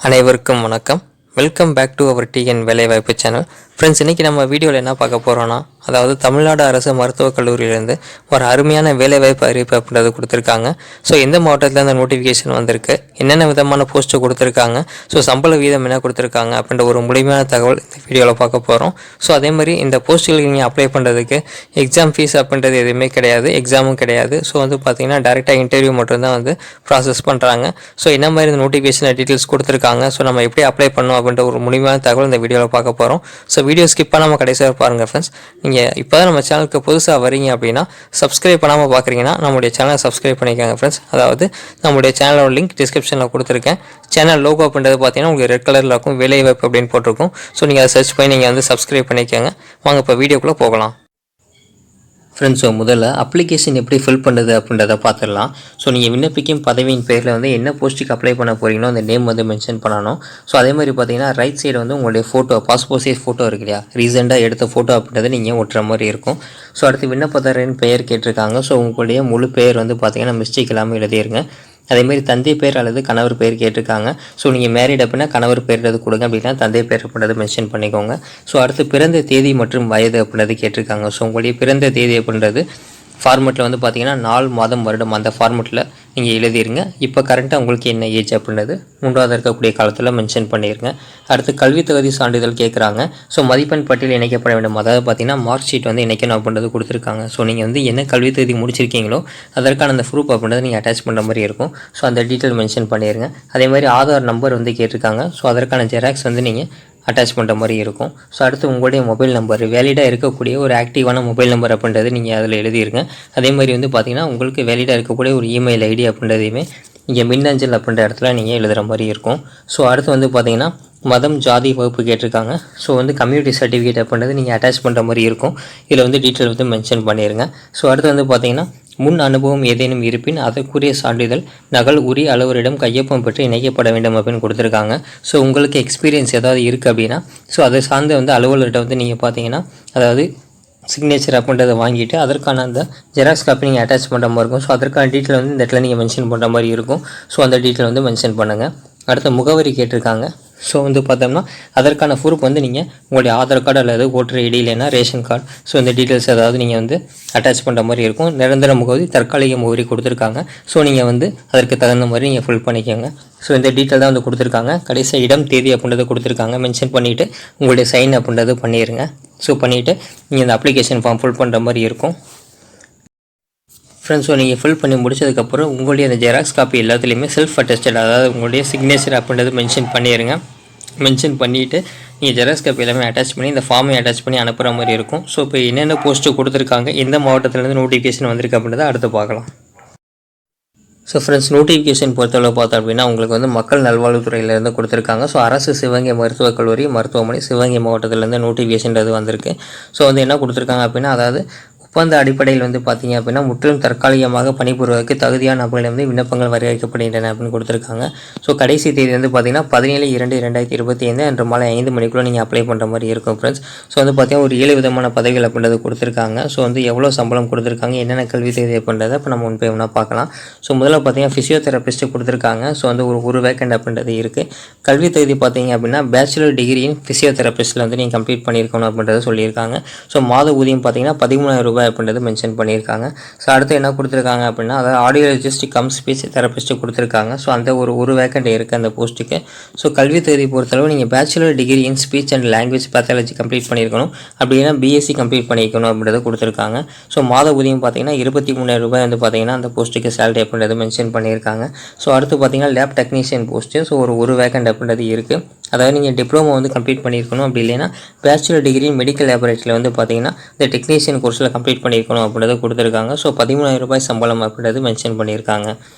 அனைவருக்கும் வணக்கம். Welcome back to our TN வேலைவாய்ப்பு சேனல். ஃப்ரெண்ட்ஸ், இன்றைக்கி நம்ம வீடியோவில் என்ன பார்க்க போகிறோன்னா, அதாவது தமிழ்நாடு அரசு மருத்துவக் கல்லூரியிலேருந்து ஒரு அருமையான வேலைவாய்ப்பு அறிவிப்பு அப்படின்றது கொடுத்துருக்காங்க. ஸோ எந்த மாவட்டத்தில் அந்த நோட்டிஃபிகேஷன் வந்திருக்கு, என்னென்ன விதமான போஸ்ட்டு கொடுத்துருக்காங்க, ஸோ சம்பள வீதம் என்ன கொடுத்துருக்காங்க அப்படின்ற ஒரு முழுமையான தகவல் இந்த வீடியோவில் பார்க்க போகிறோம். ஸோ அதே மாதிரி இந்த போஸ்ட்டுகளுக்கு நீங்கள் அப்ளை பண்ணுறதுக்கு எக்ஸாம் ஃபீஸ் அப்படின்றது எதுவுமே கிடையாது, எக்ஸாமும் கிடையாது. ஸோ பார்த்தீங்கன்னா டேரெக்டாக இன்டர்வியூ மட்டும்தான் ப்ராசஸ் பண்ணுறாங்க. ஸோ என்ன மாதிரி இந்த நோட்டிஃபிகேஷன் டீட்டெயில்ஸ் கொடுத்துருக்காங்க, ஸோ நம்ம எப்படி அப்ளை பண்ணணும் அப்படின்ற ஒரு முழுமையான தகவல் இந்த வீடியோவில் பார்க்க போகிறோம். ஸோ வீடியோ ஸ்கிப் பண்ணாமல் கடைசியாக பாருங்கள் ஃப்ரெண்ட்ஸ். நீங்கள் இப்போ தான் நம்ம சேனலுக்கு புதுசாக வரீங்க அப்படின்னா சப்ஸ்கிரைப் பண்ணாமல் பார்க்குறீங்கன்னா நம்மளுடைய சேனலை சப்ஸ்கிரைப் பண்ணிக்கோங்க ஃப்ரெண்ட்ஸ். அதாவது நம்மளுடைய சேனலோட லிங்க் டிஸ்கிரிப்ஷனில் கொடுத்துருக்கேன். சேனல் லோகோ அப்படின்றது பார்த்தீங்கன்னா உங்களுக்கு ரெட் கலரில் இருக்கும், வேலைவாய்ப்பு அப்படின்னு போட்டிருக்கும். ஸோ நீங்கள் அதை சர்ச் பண்ணி நீங்கள் சப்ஸ்கிரைப் பண்ணிக்கோங்க. வாங்க இப்போ வீடியோக்குள்ளே போகலாம். ஃப்ரெண்ட்ஸ், முதல்ல அப்ளிகேஷன் எப்படி ஃபில் பண்ணுறது அப்படின்றத பார்த்துடலாம். ஸோ நீங்கள் விண்ணப்பிக்கும் பதவியின் பேரில் என்ன போஸ்ட்டுக்கு அப்ளை பண்ண போகிறீங்களோ அந்த நேம் மென்ஷன் பண்ணணும். ஸோ அதே மாதிரி பார்த்தீங்கன்னா ரைட் சைடு உங்களுடைய ஃபோட்டோ, பாஸ்போர்ட் சைஸ் ஃபோட்டோ இருக்கு இல்லையா, ரீசெண்டாக எடுத்த ஃபோட்டோ அப்படின்றத நீங்கள் ஒட்டுற மாதிரி இருக்கும். ஸோ அடுத்து விண்ணப்பதாரரின் பெயர் கேட்டிருக்காங்க. ஸோ உங்களுடைய முழு பெயர் பார்த்தீங்கன்னா மிஸ்டேக் இல்லாமல் எழுதிருங்க. அதேமாதிரி தந்தை பேர் அல்லது கணவர் பேர் கேட்டிருக்காங்க. ஸோ நீங்கள் மேரிட் அப்படின்னா கணவர் பேர்ன்றது கொடுங்க, அப்படின்னா தந்தை பேர் அப்படின்றது மென்ஷன் பண்ணிக்கோங்க. ஸோ அடுத்து பிறந்த தேதி மற்றும் வயது அப்படின்றது கேட்டிருக்காங்க. ஸோ உங்களுடைய பிறந்த தேதி அப்படின்றது ஃபார்மெட்டில் பார்த்தீங்கன்னா நாள், மாதம், வருடம் அந்த ஃபார்மெட்டில் நீங்கள் எழுதிருங்க. இப்போ கரண்ட்டாக உங்களுக்கு என்ன ஏஜ் அப்படின்றது மூன்றாவது இருக்கக்கூடிய காலத்தில் மென்ஷன் பண்ணிடுங்க. அடுத்து கல்வி தகுதி சான்றிதழ் கேட்குறாங்க. ஸோ மதிப்பெண் பட்டியல் இணைக்கப்பட வேண்டும். அதாவது பார்த்தீங்கன்னா மார்க் ஷீட் இணைக்கணும் அப்படின்றது கொடுத்துருக்காங்க. ஸோ நீங்கள் என்ன கல்வி தகுதி முடிச்சிருக்கீங்களோ அதற்கான அந்த ப்ரூஃப் அப்படின்றத நீங்கள் அட்டாச் பண்ணுற மாதிரி இருக்கும். ஸோ அந்த டீட்டெயில் மென்ஷன் பண்ணிடுங்க. அதே மாதிரி ஆதார் நம்பர் கேட்டிருக்காங்க. ஸோ அதற்கான ஜெராக்ஸ் நீங்கள் அட்டாச் பண்ணுற மாதிரி இருக்கும். ஸோ அடுத்து உங்களுடைய மொபைல் நம்பர், வேலிடாக இருக்கக்கூடிய ஒரு ஆக்டிவான மொபைல் நம்பர் அப்படின்றது நீங்கள் அதில் எழுதிருங்க. அதே மாதிரி பார்த்தீங்கன்னா உங்களுக்கு வேலிடாக இருக்கக்கூடிய ஒரு இமெயில் ஐடி அப்படின்றதையுமே இங்கே மின்னஞ்சல் அப்படின்ற இடத்துல நீங்கள் எழுதுகிற மாதிரி இருக்கும். ஸோ அடுத்து பார்த்தீங்கன்னா மதம், ஜாதி, வகுப்பு கேட்டிருக்காங்க. ஸோ கம்யூனிட்டி சர்டிஃபிகேட் அப்படின்றது நீங்கள் அட்டாச் பண்ணுற மாதிரி இருக்கும். இதில் டீட்டெயில் மென்ஷன் பண்ணிடுங்க. ஸோ அடுத்து பார்த்தீங்கன்னா முன் அனுபவம் ஏதேனும் இருப்பின் அதற்குரிய சான்றிதழ் நகல் உரிய அலுவலரிடம் கையொப்பம் பெற்று இணைக்கப்பட வேண்டும் அப்படின்னு கொடுத்துருக்காங்க. ஸோ உங்களுக்கு எக்ஸ்பீரியன்ஸ் ஏதாவது இருக்குது அப்படின்னா ஸோ அதை சார்ந்த அலுவலர்கிட்ட நீங்கள் பார்த்தீங்கன்னா அதாவது சிக்னேச்சர் அப்படின்றத வாங்கிட்டு அதற்கான அந்த ஜெராக்ஸ் காப்பி நீங்கள் அட்டாச் பண்ணுற மாதிரி இருக்கும். ஸோ அதற்கான டீட்டெயில் இந்த இடத்துல நீங்கள் மென்ஷன் பண்ணுற மாதிரி இருக்கும். ஸோ அந்த டீட்டெயில் மென்ஷன் பண்ணுங்கள். அடுத்த முகவரி கேட்டிருக்காங்க. ஸோ பார்த்தோம்னா அதற்கான ப்ரூஃப் நீங்கள் உங்களுடைய ஆதார் கார்டு அல்லது ஓட்டர் ஐடி இல்லைன்னா ரேஷன் கார்டு, ஸோ இந்த டீட்டெயில்ஸ் ஏதாவது நீங்கள் அட்டாச் பண்ணுற மாதிரி இருக்கும். நிரந்தர முகவரி, தற்காலிக முகவரி கொடுத்துருக்காங்க. ஸோ நீங்கள் அதற்கு தகுந்த மாதிரி நீங்கள் ஃபில் பண்ணிக்கோங்க. ஸோ இந்த டீட்டெயில் தான் கொடுத்துருக்காங்க. கடைசி இடம், தேதி அப்படின்றத கொடுத்துருக்காங்க. மென்ஷன் பண்ணிவிட்டு உங்களுடைய சைன் அப்படின்றது பண்ணிடுங்க. ஸோ பண்ணிவிட்டு நீங்கள் இந்த அப்ளிகேஷன் ஃபார்ம் ஃபில் பண்ணுற மாதிரி இருக்கும். ஃப்ரெண்ட்ஸ், நீங்கள் ஃபில் பண்ணி முடிச்சதுக்கப்புறம் உங்களுடைய அந்த ஜெராக்ஸ் காப்பி எல்லாத்துலேயுமே செல்ஃப் அட்டஸ்டட், அதாவது உங்களுடைய சிக்னேச்சர் அப்படின்றது மென்ஷன் பண்ணிடுங்க. மென்ஷன் பண்ணிவிட்டு நீங்கள் ஜெராக்ஸ் காப்பி எல்லாமே அட்டாச் பண்ணி இந்த ஃபார்மை அட்டாச் பண்ணி அனுப்புகிற மாதிரி இருக்கும். ஸோ இப்போ என்னென்ன போஸ்ட்டு கொடுத்துருக்காங்க, எந்த மாவட்டத்துலேருந்து நோட்டிஃபிகேஷன் வந்திருக்கு அப்படின்றத அடுத்து பார்க்கலாம். ஸோ ஃப்ரெண்ட்ஸ், நோட்டிஃபிகேஷன் பொறுத்தளவு பார்த்தோம் அப்படின்னா உங்களுக்கு மக்கள் நல்வாழ்வுத்துறையிலேருந்து கொடுத்துருக்காங்க. ஸோ அரசு சிவகங்கை மருத்துவக் கல்லூரி மருத்துவமனை சிவகங்கை மாவட்டத்திலேருந்து நோட்டிஃபிகேஷன்றது வந்திருக்கு. ஸோ என்ன கொடுத்துருக்காங்க அப்படின்னா, அதாவது ஒப்பந்த அடிப்படையில் பார்த்தீங்க அப்படின்னா முற்றிலும் தற்காலிகமாக பணிபுரிவதற்கு தகுதியான நபர்களிடம் விண்ணப்பங்கள் வரவேற்கப்படுகின்றன அப்படின்னு கொடுத்துருக்காங்க. ஸோ கடைசி தேதி பார்த்தீங்கன்னா 17/2/2025 அன்று மாலை 5 மணிக்குள்ளே நீங்கள் அப்ளை பண்ணுற மாதிரி இருக்கும் ஃப்ரெண்ட்ஸ். ஸோ பார்த்தீங்கன்னா ஒரு 7 விதமான பதவிகள் அப்படின்றது கொடுத்துருக்காங்க. ஸோ எவ்வளோ சம்பளம் கொடுத்துருக்காங்க, என்னென்ன கல்வி தேதி அப்படின்றத இப்போ நம்ம முன்பே பார்க்கலாம். ஸோ முதல்ல பார்த்தீங்கன்னா ஃபிசியோதெரபிஸ்ட்டு கொடுத்துருக்காங்க. ஸோ ஒரு வேக்கண்ட் அப்படின்றது இருக்குது. கல்வி தேதி பார்த்தீங்க அப்படின்னா பேச்சுலர் டிகிரி இன் ஃபிசியோதெரபிஸ்ட்டில் நீங்கள் கம்ப்ளீட் பண்ணியிருக்கணும் அப்படின்றத சொல்லியிருக்காங்க. ஸோ மாத ஊதியம் பார்த்தீங்கன்னா 13,000 ரூபாய் அப்படின்றது மென்ஷன் பண்ணியிருக்காங்க. ஸோ அடுத்து என்ன கொடுத்துருக்காங்க அப்படின்னா, அதாவது ஆடியோலஜிஸ்ட் கம் ஸ்பீச் தெரபிஸ்ட்டு கொடுத்துருக்காங்க. ஸோ ஒரு வேக்கண்ட் இருக்குது அந்த போஸ்ட்டுக்கு. ஸோ கல்வி தகுதி பொறுத்தளவு நீங்கள் bachelor degree in speech and language pathology complete பண்ணியிருக்கணும், அப்படின்னா பிஎஸ்சி கம்ப்ளீட் பண்ணியிருக்கணும் அப்படின்றத கொடுத்துருக்காங்க. ஸோ மாத ஊதியம் பார்த்தீங்கன்னா 23,000 ரூபாய் பார்த்தீங்கன்னா அந்த போஸ்ட்டுக்கு சேலரி அப்படின்றது மென்ஷன் பண்ணியிருக்காங்க. ஸோ அடுத்து பார்த்தீங்கன்னா லேப் டெக்னீஷியன் போஸ்ட்டு. ஸோ ஒரு வேக்கண்ட் அப்படின்றது இருக்குது. அதாவது நீங்கள் டிப்ளமோ கம்ப்ளீட் பண்ணியிருக்கணும், அப்படி இல்லைன்னா பேச்சுலர் டிகிரி மெடிக்கல் லேபரேட்டரியில் பார்த்தீங்கன்னா இந்த டெக்னீஷியன் கோர்ஸில் கம்ப்ளீட் பண்ணியிருக்கணும் அப்படின்றத கொடுத்துருக்காங்க. ஸோ 13,000 ரூபாய் சம்பளம் அப்படின்றது மென்ஷன் பண்ணியிருக்காங்க.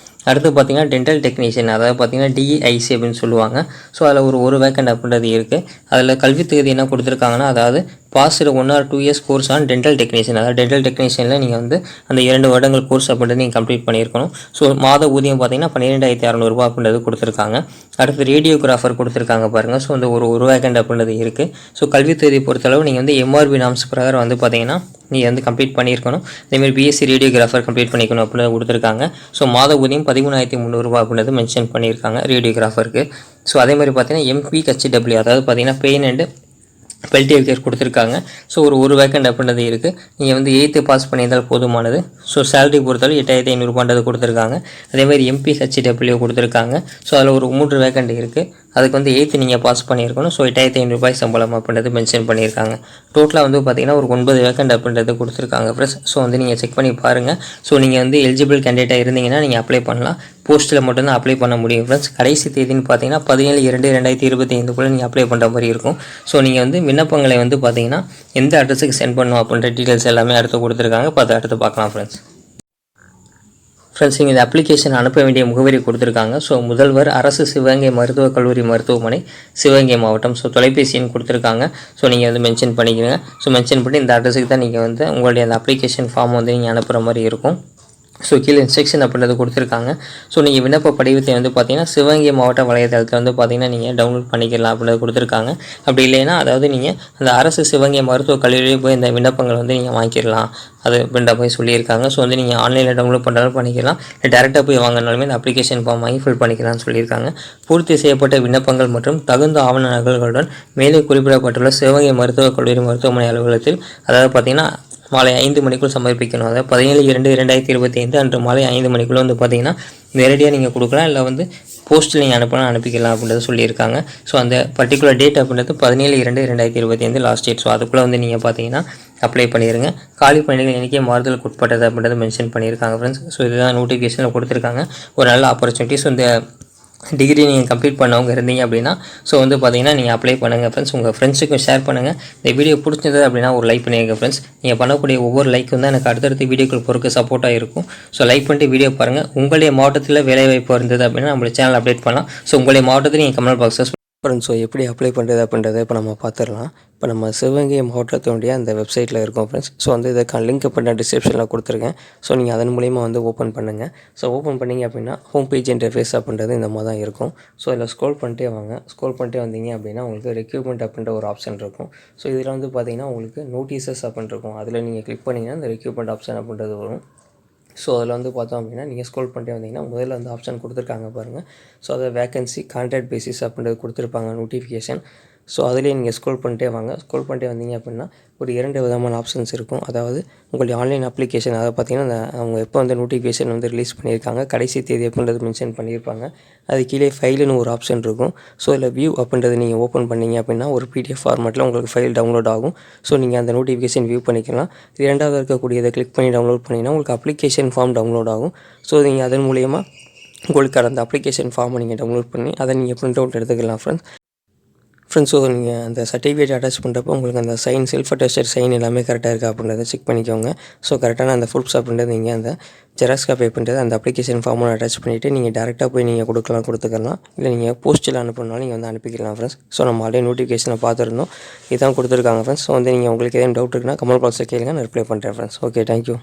அடுத்து பார்த்தீங்கன்னா டென்டல் டெக்னீஷியன், அதாவது பார்த்தீங்கன்னா டிஐசி அப்படின்னு சொல்லுவாங்க. ஸோ அதில் ஒரு வேக்கண்ட் அப்படின்றது இருக்குது. அதில் கல்வி தகுதி என்ன கொடுத்துருக்காங்கன்னா, அதாவது passed 1 or 2 years course on dental technician. அதாவது டென்டல் டெக்னீஷியனில் நீங்கள் வந்து அந்த 2 வருடங்கள் கோர்ஸ் அப்படின்றது நீங்கள் கம்ப்ளீட் பண்ணியிருக்கணும். ஸோ மாத ஊதியம் பார்த்தீங்கன்னா 12,600 அப்படின்றது கொடுத்துருக்காங்க. அடுத்து ரேடியோகிராஃபர் கொடுத்துருக்காங்க பாருங்கள். ஸோ வந்து ஒரு வேக்கண்ட் அப்படின்றது இருக்குது. ஸோ கல்வி தேதி பொறுத்தளவு நீங்கள் வந்து MRB நாம்ஸ் பிரகாரம் வந்து பார்த்தீங்கன்னா நீங்கள் வந்து கம்ப்ளீட் பண்ணியிருக்கணும். அதேமாதிரி பிஎஸ்சி ரேடியோகிராஃபர் கம்ப்ளீட் பண்ணிக்கணும் அப்படின்னு கொடுத்துருக்காங்க. ஸோ மாத ஊதியம் 13,300 அப்படின்றது மென்ஷன் பண்ணியிருக்காங்க ரேடியோகிராஃபருக்கு. ஸோ அதேமாதிரி பார்த்தீங்கன்னா MPHW அதாவது பார்த்தீங்கன்னா பெயின் அண்டு பெல்டியர் கேர் கொடுத்துருக்காங்க. ஸோ ஒரு வேக்கண்ட் அப்படின்றது இருக்குது. நீங்கள் வந்து 8th பாஸ் பண்ணியிருந்தால் போதுமானது. ஸோ சேலரி பொறுத்தவரை 8,500 கொடுத்துருக்காங்க. அதேமாதிரி MPHW கொடுத்துருக்காங்க. ஸோ அதில் ஒரு 3 வேக்கண்ட் இருக்குது. அதுக்கு வந்து 8th நீங்கள் பாஸ் பண்ணியிருக்கணும். ஸோ 8,500 சம்பளம் அப்படின்றது மென்ஷன் பண்ணியிருக்காங்க. டோட்டலாக வந்து பார்த்தீங்கன்னா ஒரு 9 வேக்கண்ட் அப்படின்றது கொடுத்துருக்காங்க ஃப்ரெண்ட்ஸ். ஸோ வந்து நீங்கள் செக் பண்ணி பாருங்கள். ஸோ நீங்கள் வந்து எலிஜிபிள் கேண்டிடேட்டாக இருந்தீங்கன்னா நீங்கள் அப்ளை பண்ணலாம். போஸ்ட்டில் மட்டும்தான் அப்ளை பண்ண முடியும் ஃப்ரெண்ட்ஸ். கடைசி தேதின்னு பார்த்தீங்கன்னா 17/2/2025 நீங்கள் அப்ளை பண்ணுற மாதிரி இருக்கும். ஸோ நீங்கள் வந்து விண்ணப்பங்களை வந்து பார்த்தீங்கன்னா எந்த அட்ரஸுக்கு சென்ட் பண்ணணும் அப்படின்ற டீட்டெயில்ஸ் எல்லாமே அடுத்து கொடுத்துருக்காங்க. அடுத்து பார்க்கலாம் ஃப்ரெண்ட்ஸ். இங்கே இந்த அப்ளிகேஷன் அனுப்ப வேண்டிய முகவரி கொடுத்துருக்காங்க. ஸோ முதல்வர் அரசு சிவகங்கை மருத்துவக் கல்லூரி மருத்துவமனை சிவகங்கை மாவட்டம். ஸோ தொலைபேசி எண் கொடுத்துருக்காங்க. ஸோ நீங்கள் வந்து மென்ஷன் பண்ணிக்கிறீங்க. ஸோ மென்ஷன் பண்ணி இந்த அட்ரஸுக்கு தான் நீங்கள் வந்து உங்களுடைய அந்த அப்ளிகேஷன் ஃபார்ம் வந்து நீங்கள் அனுப்புகிற மாதிரி இருக்கும். ஸோ கீழே இன்ஸ்ட்ரக்ஷன் அப்படின்றது கொடுத்துருக்காங்க. ஸோ நீங்கள் விண்ணப்ப படிவத்தை வந்து பார்த்தீங்கன்னா சிவகங்கை மாவட்ட வலைதளத்தில் வந்து பார்த்தீங்கன்னா நீங்கள் டவுன்லோட் பண்ணிக்கலாம் அப்படின்றது கொடுத்துருக்காங்க. அப்படி இல்லைன்னா அதாவது நீங்கள் அந்த அரசு சிவகங்கை மருத்துவக் கல்லூரியில் போய் இந்த விண்ணப்பங்கள் வந்து நீங்கள் வாங்கிக்கலாம் அது அப்படின்ற போய் சொல்லியிருக்காங்க. ஸோ வந்து நீங்கள் ஆன்லைனில் டவுன்லோட் பண்ணுறாலும் பண்ணிக்கலாம். இல்லை டேரெக்டாக போய் வாங்கினாலுமே இந்த அப்ளிகேஷன் ஃபார்ம் வாங்கி ஃபில் பண்ணிக்கலாம்னு சொல்லியிருக்காங்க. பூர்த்தி செய்யப்பட்ட விண்ணப்பங்கள் மற்றும் தகுந்த ஆவண நகல்களுடன் மேலே குறிப்பிடப்பட்டுள்ள சிவகங்கை மருத்துவக் கல்லூரி மருத்துவமனை அலுவலகத்தில் அதாவது பார்த்தீங்கன்னா மாலை 5 மணிக்குள் சமர்ப்பிக்கணும். அதாவது 17/2/2025 அன்று மாலை 5 மணிக்குள்ளே வந்து பார்த்தீங்கன்னா நேரடியாக நீங்கள் கொடுக்கலாம். இல்லை வந்து போஸ்ட்டில் நீங்கள் அனுப்பிக்கலாம் அப்படின்றத சொல்லியிருக்காங்க. ஸோ அந்த பர்டிகுலர் டேட் அப்படின்றது 17/2/2025 லாஸ்ட் டேட். ஸோ அதுக்குள்ளே வந்து நீங்கள் பார்த்தீங்கன்னா அப்ளை பண்ணிடுங்க. காலி பணிகள் எண்ணிக்கை மாறுதலுக்கு உட்பட்டது அப்படின்றத மென்ஷன் பண்ணியிருக்காங்க ஃப்ரெண்ட்ஸ். ஸோ இதுதான் நோட்டிஃபிகேஷனில் கொடுத்துருக்காங்க. ஒரு நல்ல ஆப்பர்ச்சுனிட்டி. ஸோ இந்த டிகிரி நீங்கள் கம்ப்ளீட் பண்ணவங்க இருந்தீங்க அப்படின்னா ஸோ வந்து பார்த்தீங்கன்னா நீங்கள் அப்ளை பண்ணுங்கள் ஃப்ரெண்ட்ஸ். உங்கள் ஃப்ரெண்ட்ஸுக்கும் ஷேர் பண்ணுங்கள். இந்த வீடியோ பிடிச்சது அப்படின்னா ஒரு லைக் பண்ணிடுங்க ஃப்ரெண்ட்ஸ். நீங்கள் பண்ணக்கூடிய ஒவ்வொரு லைக்கும் தான் எனக்கு அடுத்தடுத்த வீடியோக்கள் பொறுக்க சப்போர்ட்டாக இருக்கும். ஸோ லைக் பண்ணிட்டு வீடியோ பாருங்கள். உங்களுடைய மாவட்டத்தில் வேலைவாய்ப்பு இருந்தது அப்படின்னா நம்மளுடைய சேனல் அப்டேட் பண்ணலாம். ஸோ உங்களுடைய மாவட்டத்தில் நீங்கள் கமெண்ட் பாக்ஸஸ் ஃப்ரெண்ட்ஸ். ஸோ எப்படி அப்ளை பண்ணுறது அப்படின்றத இப்போ நம்ம பார்த்துடலாம். இப்போ நம்ம சிவகங்கை மாவட்டத்தினுடைய அந்த வெப்சைட்டில் இருக்கோம் ஃப்ரெண்ட்ஸ். ஸோ வந்து இதுக்கான லிங்க் பண்ண டிஸ்கிரிப்ஷனில் கொடுத்துருக்கேன். ஸோ நீங்கள் அதன் மூலிமா வந்து ஓப்பன் பண்ணுங்கள். ஸோ ஓப்பன் பண்ணிங்க அப்படின்னா ஹோம் பேஜ் இன்டர்ஃபேஸ் அப்படின்றது இந்த மாதிரி தான் இருக்கும். ஸோ இதில் ஸ்க்ரோல் பண்ணிட்டே வாங்க. ஸ்க்ரோல் பண்ணிட்டே வந்தீங்க அப்படின்னா உங்களுக்கு ரெக்யூப்மெண்ட் அப்படின்ற ஒரு ஆப்ஷன் இருக்கும். ஸோ இதில் வந்து பார்த்தீங்கன்னா உங்களுக்கு நோட்டீசஸ் அப்படின்னு இருக்கும். அதில் நீங்கள் கிளிக் பண்ணிங்கன்னா இந்த ரெக்யூப்மெண்ட் ஆப்ஷன் அப்படின்றது வரும். ஸோ அதில் வந்து பார்த்தோம் அப்படின்னா நீங்கள் ஸ்க்ரோல் பண்ணிட்டே வந்தீங்கன்னா முதல்ல வந்து ஆப்ஷன் கொடுத்துருக்காங்க பாருங்கள். ஸோ அதை வேகன்சி கான்ட்ராக்ட் பேசிஸ் அப்படின்றது கொடுத்துருப்பாங்க நோட்டிஃபிகேஷன். ஸோ அதிலே நீங்கள் ஸ்க்ரோல் பண்ணிட்டே வாங்க. ஸ்க்ரோல் பண்ணிட்டே வந்தீங்க அப்படின்னா ஒரு 2 விதமான ஆப்ஷன்ஸ் இருக்கும். அதாவது உங்களுடைய ஆன்லைன் அப்ளிகேஷன் அதை பார்த்தீங்கன்னா அவங்க எப்போ வந்து நோட்டிஃபிகேஷன் வந்து ரிலீஸ் பண்ணியிருக்காங்க கடைசி தேதி அப்படின்றது மென்ஷன் பண்ணியிருப்பாங்க. அது கீழே ஃபைலுன்னு ஒரு ஆப்ஷன் இருக்கும். ஸோ இதில் வியூ அப்படின்றது நீங்கள் ஓப்பன் பண்ணிங்க அப்படின்னா ஒரு PDF ஃபார்மேட்டில் உங்களுக்கு ஃபைல் டவுன்லோட் ஆகும். ஸோ நீங்கள் அந்த நோட்டிஃபிகேஷன் வியூ பண்ணிக்கலாம். இரண்டாவது இருக்கக்கூடியதை கிளிக் பண்ணி டவுன்லோட் பண்ணிங்கன்னா உங்களுக்கு அப்ளிகேஷன் ஃபார்ம் டவுன்லோட் ஆகும். ஸோ நீங்கள் அதன் மூலயமா உங்களுக்கு அந்த அப்ளிகேஷன் ஃபார்மை நீங்கள் டவுன்லோட் பண்ணி அதை நீங்கள் பிரிண்ட் அவுட் எடுத்துக்கலாம் ஃப்ரெண்ட்ஸ். ஸோ நீங்கள் அந்த சர்டிஃபிகேட் அட்டாச் பண்ணுறப்போ உங்களுக்கு அந்த சைன் செல்ஃப் அட்டஸ்டட் சைன் எல்லாமே கரெக்டாக இருக்கா அப்படின்றத செக் பண்ணிக்கோங்க. ஸோ கரெக்டான அந்த ப்ரூஃப்ஸ் அப்படின்றது நீங்கள் அந்த ஜெராக்ஸ் காப்பி பண்ணுறது அந்த அப்ளிகேஷன் ஃபார்மோட அட்டாச் பண்ணிவிட்டு நீங்கள் டேரெக்டாக போய் நீங்கள் கொடுத்துக்கலாம். இல்லை நீங்கள் போஸ்ட்டில் அனுப்பினாலும் நீங்கள் வந்து அனுப்பிக்கலாம் ஃப்ரெண்ட்ஸ். ஸோ நம்ம ஆல்ரெடி நோட்டிஃபிகேஷனை பார்த்துருந்தோம். இதான் கொடுத்துருக்காங்க ஃப்ரெண்ட்ஸ். ஸோ வந்து நீங்கள் உங்களுக்கு எதுவும் டவுட் இருக்குன்னா கமெண்ட் பாக்ஸில் கேளுங்க, நான் ரிப்ளை பண்ணுறேன் ஃப்ரெண்ட்ஸ். Okay, thank you.